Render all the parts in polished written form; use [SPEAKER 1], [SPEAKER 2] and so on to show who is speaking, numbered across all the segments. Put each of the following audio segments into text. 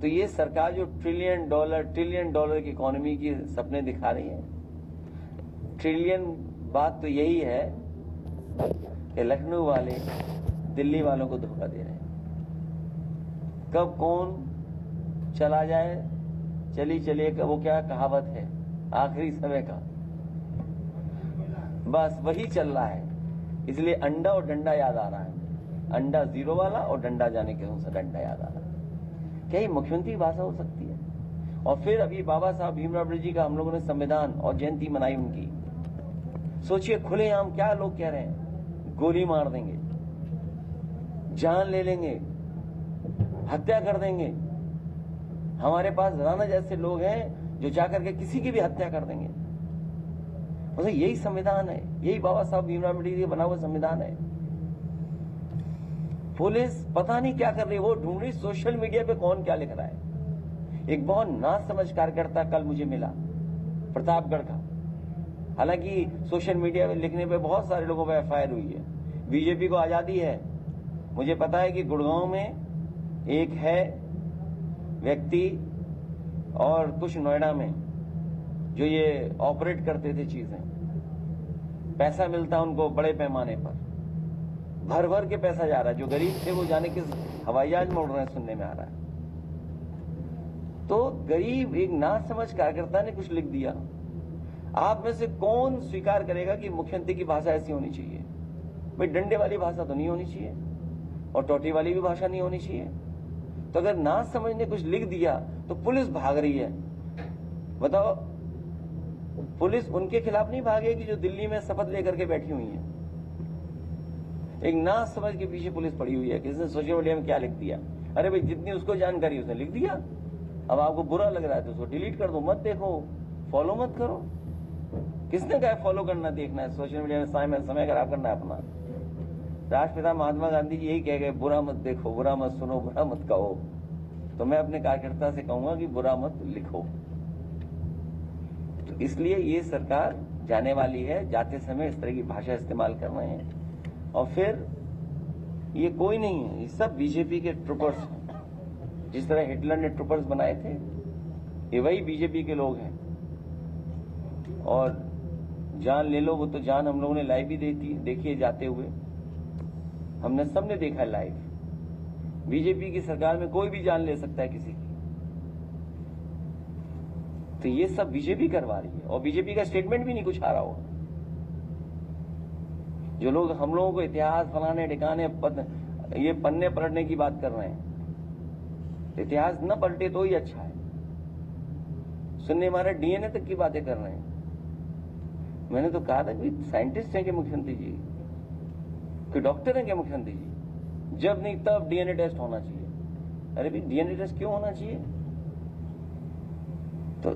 [SPEAKER 1] तो ये सरकार जो ट्रिलियन डॉलर की इकोनॉमी की सपने दिखा रही है, ट्रिलियन बात तो यही है कि लखनऊ वाले दिल्ली वालों को धोखा दे रहे हैं। कब कौन चला जाए, चलिए वो क्या कहावत है, आखिरी समय का, बस वही चल रहा है। इसलिए अंडा और डंडा याद आ रहा है, अंडा जीरो वाला और डंडा जाने के से डंडा याद आ रहा है। क्या ये मुख्यमंत्री भाषा हो सकती है? और फिर अभी बाबा साहब भीमराव अम्बेडकर जी का हम लोगों ने संविधान और जयंती मनाई उनकी। सोचिए खुलेआम क्या लोग कह रहे हैं, गोली मार देंगे, जान ले लेंगे, हत्या कर देंगे। हमारे पास राणा जैसे लोग हैं जो जाकर के किसी की भी हत्या कर देंगे। मतलब यही संविधान है, यही बाबा साहब भीमराव अम्बेडकर जी बना हुआ संविधान है। पुलिस पता नहीं क्या कर रही है, वो ढूंढ रही सोशल मीडिया पे कौन क्या लिख रहा है। एक बहुत नासमझ कार्यकर्ता कल मुझे मिला प्रतापगढ़ का। हालांकि सोशल मीडिया पे लिखने पे बहुत सारे लोगों पर एफआईआर हुई है। बीजेपी को आजादी है। मुझे पता है कि गुड़गांव में एक है व्यक्ति और कुछ नोएडा में जो ये ऑपरेट करते थे चीजें, पैसा मिलता उनको बड़े पैमाने पर, भर भर के पैसा जा रहा है। जो गरीब थे वो जाने किस हवाई जहाज में उड़ रहे हैं, सुनने में आ रहा है। तो गरीब एक नासमझ कार्यकर्ता ने कुछ लिख दिया। आप में से कौन स्वीकार करेगा कि मुख्यमंत्री की भाषा ऐसी होनी चाहिए? भाई डंडे वाली भाषा तो नहीं होनी चाहिए और टोटी वाली भी भाषा नहीं होनी चाहिए। तो अगर ना समझने कुछ लिख दिया तो पुलिस भाग रही है। बताओ, पुलिस उनके खिलाफ नहीं भागेगी जो दिल्ली में शपथ लेकर के बैठी हुई है। एक ना समझ के पीछे पुलिस पड़ी हुई है। किसने सोशल मीडिया में क्या लिख दिया? अरे भाई जितनी उसको जानकारी उसने लिख दिया। अब आपको बुरा लग रहा है तो उसको डिलीट कर दो, मत देखो, फॉलो मत करो। किसने कहा फॉलो करना, देखना है सोशल मीडिया में समय खराब करना है अपना? राष्ट्रपिता महात्मा गांधी जी यही कह गए, बुरा मत देखो, बुरा मत सुनो, बुरा मत कहो। तो मैं अपने कार्यकर्ता से कहूंगा कि बुरा मत लिखो। तो इसलिए ये सरकार जाने वाली है, जाते समय इस तरह की भाषा इस्तेमाल कर रहे हैं। और फिर ये कोई नहीं है, ये सब बीजेपी के ट्रूपर्स हैं। जिस तरह हिटलर ने ट्रूपर्स बनाए थे, ये वही बीजेपी के लोग हैं। और जान ले लो, वो तो जान हम लोगों ने लाइव भी देखी है जाते हुए, हमने सबने देखा है लाइव। बीजेपी की सरकार में कोई भी जान ले सकता है किसी की। तो ये सब बीजेपी करवा रही है और बीजेपी का स्टेटमेंट भी नहीं कुछ आ रहा होगा। जो लोग हम लोगों को इतिहास फलाने ठिकाने ये पन्ने पलटने की बात कर रहे हैं, इतिहास न पलटे तो ही अच्छा है। सुनने हमारे डीएनए तक की बातें कर रहे हैं। मैंने तो कहा था कि साइंटिस्ट हैं कि मुख्यमंत्री जी, कि डॉक्टर हैं क्या मुख्यमंत्री जी? जब नहीं तब डीएनए टेस्ट होना चाहिए। अरे भाई डीएनए टेस्ट क्यों होना चाहिए? तो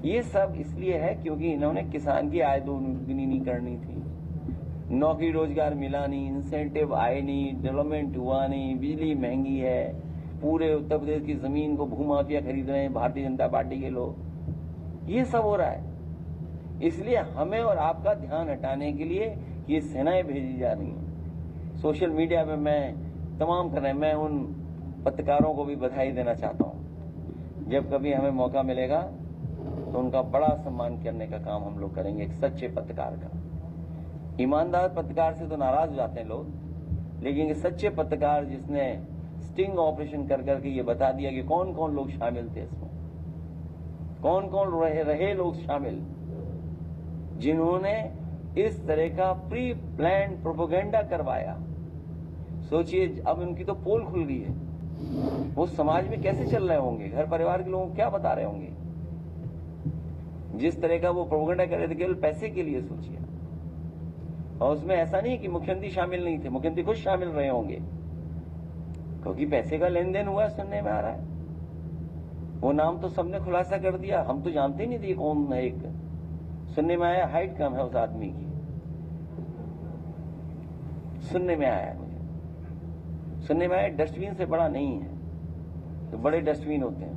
[SPEAKER 1] ये सब इसलिए है क्योंकि इन्होंने किसान की आय दोगुनी नहीं करनी थी, नौकरी रोजगार मिला नहीं, इंसेंटिव आए नहीं, डेवलपमेंट हुआ नहीं, बिजली महंगी है, पूरे उत्तर प्रदेश की जमीन को भूमाफिया खरीद रहे हैं भारतीय जनता पार्टी के लोग। ये सब हो रहा है। इसलिए हमें और आपका ध्यान हटाने के लिए ये सेनाएं भेजी जा रही हैं। सोशल मीडिया पे मैं तमाम कर रहे हैं। मैं उन पत्रकारों को भी बधाई देना चाहता हूं। जब कभी हमें मौका मिलेगा तो उनका बड़ा सम्मान करने का काम हम लोग करेंगे। एक सच्चे पत्रकार का, ईमानदार पत्रकार से तो नाराज हो जाते हैं लोग, लेकिन एक सच्चे पत्रकार जिसने स्टिंग ऑपरेशन कर करके ये बता दिया कि कौन कौन लोग शामिल थे इसमें, कौन कौन रहे लोग शामिल, जिन्होंने इस तरह का प्री प्लान प्रोपेगेंडा करवाया। सोचिए अब उनकी तो पोल खुल गई है, वो समाज में कैसे चल रहे होंगे, घर परिवार के लोगों को क्या बता रहे होंगे। जिस तरह का वो प्रोपेगेंडा कर रहे थे केवल पैसे के लिए, सोचिए। और उसमें ऐसा नहीं कि मुख्यमंत्री शामिल नहीं थे, मुख्यमंत्री खुद शामिल रहे होंगे, क्योंकि पैसे का लेन देन हुआ सुनने में आ रहा है। वो नाम तो सबने खुलासा कर दिया, हम तो जानते ही नहीं थे कौन है। एक सुनने में आया हाइट कम है उस आदमी की, सुनने में आया मुझे, सुनने में आया डस्टबिन से बड़ा नहीं है, तो बड़े डस्टबिन होते हैं।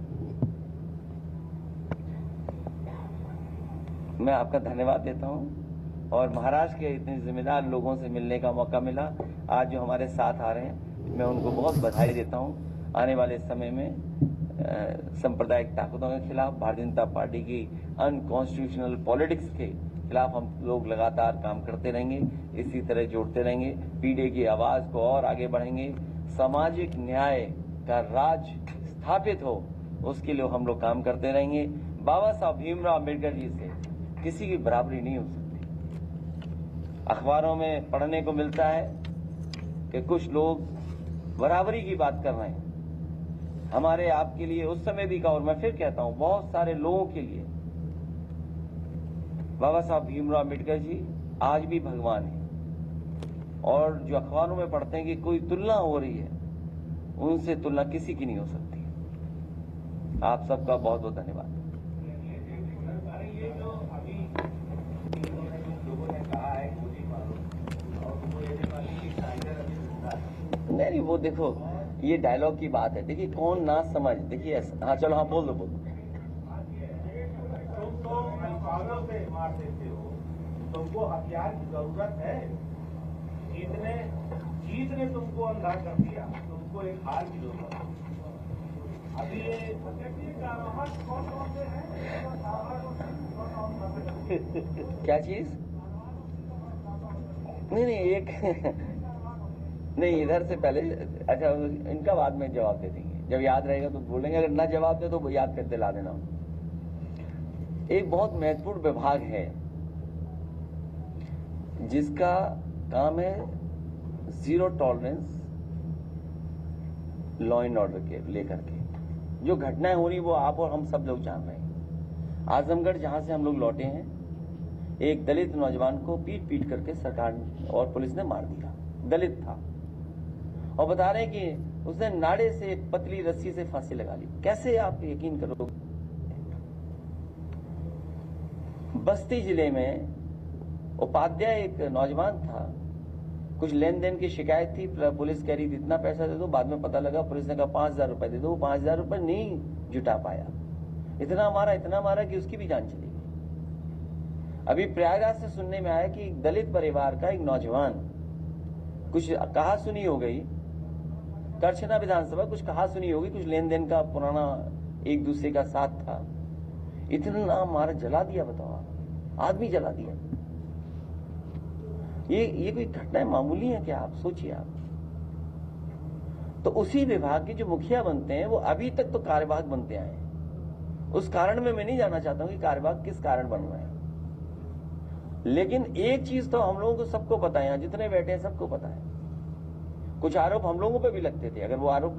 [SPEAKER 1] मैं आपका धन्यवाद देता हूं और महाराष्ट्र के इतने जिम्मेदार लोगों से मिलने का मौका मिला। आज जो हमारे साथ आ रहे हैं, मैं उनको बहुत बधाई देता हूं। आने वाले समय में सांप्रदायिक ताकतों के खिलाफ, भारतीय जनता पार्टी की अनकॉन्स्टिट्यूशनल पॉलिटिक्स के खिलाफ हम लोग लगातार काम करते रहेंगे, इसी तरह जोड़ते रहेंगे, पीढ़ी की आवाज को और आगे बढ़ेंगे। सामाजिक न्याय का राज स्थापित हो, उसके लिए हम लोग काम करते रहेंगे। बाबा साहब भीमराव अम्बेडकर जी से किसी की बराबरी नहीं हो सकती। अखबारों में पढ़ने को मिलता है कि कुछ लोग बराबरी की बात कर रहे हैं। हमारे आपके लिए उस समय भी कहा, और मैं फिर कहता हूं, बहुत सारे लोगों के लिए बाबा साहब भीमराव अम्बेडकर जी आज भी भगवान हैं। और जो अखबारों में पढ़ते हैं कि कोई तुलना हो रही है, उनसे तुलना किसी की नहीं हो सकती। आप सबका बहुत बहुत धन्यवाद। नहीं, वो देखो, ये डायलॉग की बात है। देखिए, कौन ना समझ, देखिए, हाँ चलो, हाँ बोल दो। तुम
[SPEAKER 2] तो अल्फाजों से मार देते हो, तुमको हथियार की जरूरत है। जीत ने तुमको अंधा कर दिया, तुमको एक हार की जरूरत है। अभी ये कौन से हैं?
[SPEAKER 1] क्या चीज? नहीं एक नहीं, इधर से पहले, अच्छा, इनका बाद में जवाब दे देंगे। जब याद रहेगा तो बोलेंगे, अगर ना जवाब दे तो याद करते ला देना। एक बहुत महत्वपूर्ण विभाग है जिसका काम है zero tolerance law and order के लेकर के। जो घटनाएं हो रही वो आप और हम सब लोग जान रहे हैं। आजमगढ़ जहां से हम लोग लौटे हैं, एक दलित नौजवान को पीट करके सरकार और पुलिस ने मार दिया। दलित था, और बता रहे हैं कि उसने नाड़े से एक पतली रस्सी से फांसी लगा ली। कैसे आप यकीन करोगे? बस्ती जिले में उपाध्याय एक नौजवान था, कुछ लेन देन की शिकायत थी, पुलिस कह रही थी इतना पैसा दे दो। बाद में पता लगा, पुलिस ने कहा 5,000 रुपए दे दो। 5,000 रुपए नहीं जुटा पाया। इतना मारा कि उसकी भी जान चली गई। अभी प्रयागराज से सुनने में आया कि एक दलित परिवार का एक नौजवान, कुछ कहा सुनी हो गई, करछना विधानसभा, कुछ कहा सुनी होगी, कुछ लेन देन का पुराना एक दूसरे का साथ था, इतना मारा, जला दिया। बताओ आप, आदमी जला दिया। ये कोई घटनाएं मामूली है क्या? आप सोचिए। आप तो उसी विभाग के जो मुखिया बनते हैं वो अभी तक तो कार्यवाहक बनते आए हैं। उस कारण में मैं नहीं जानना चाहता हूं कि कार्यवाहक किस कारण बन रहे हैं, लेकिन एक चीज तो हम लोगों को सबको पता है, यहां जितने बैठे हैं सबको पता है। कुछ आरोप हम लोगों पे भी लगते थे। अगर वो आरोप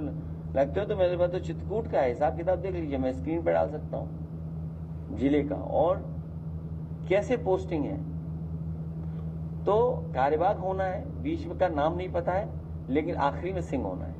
[SPEAKER 1] लगते हो तो मेरे पास तो चित्रकूट का हिसाब किताब देख लीजिए, मैं स्क्रीन पे डाल सकता हूं जिले का, और कैसे पोस्टिंग है। तो कार्यवाहक होना है, बीच में का नाम नहीं पता है, लेकिन आखिरी में सिंह होना है।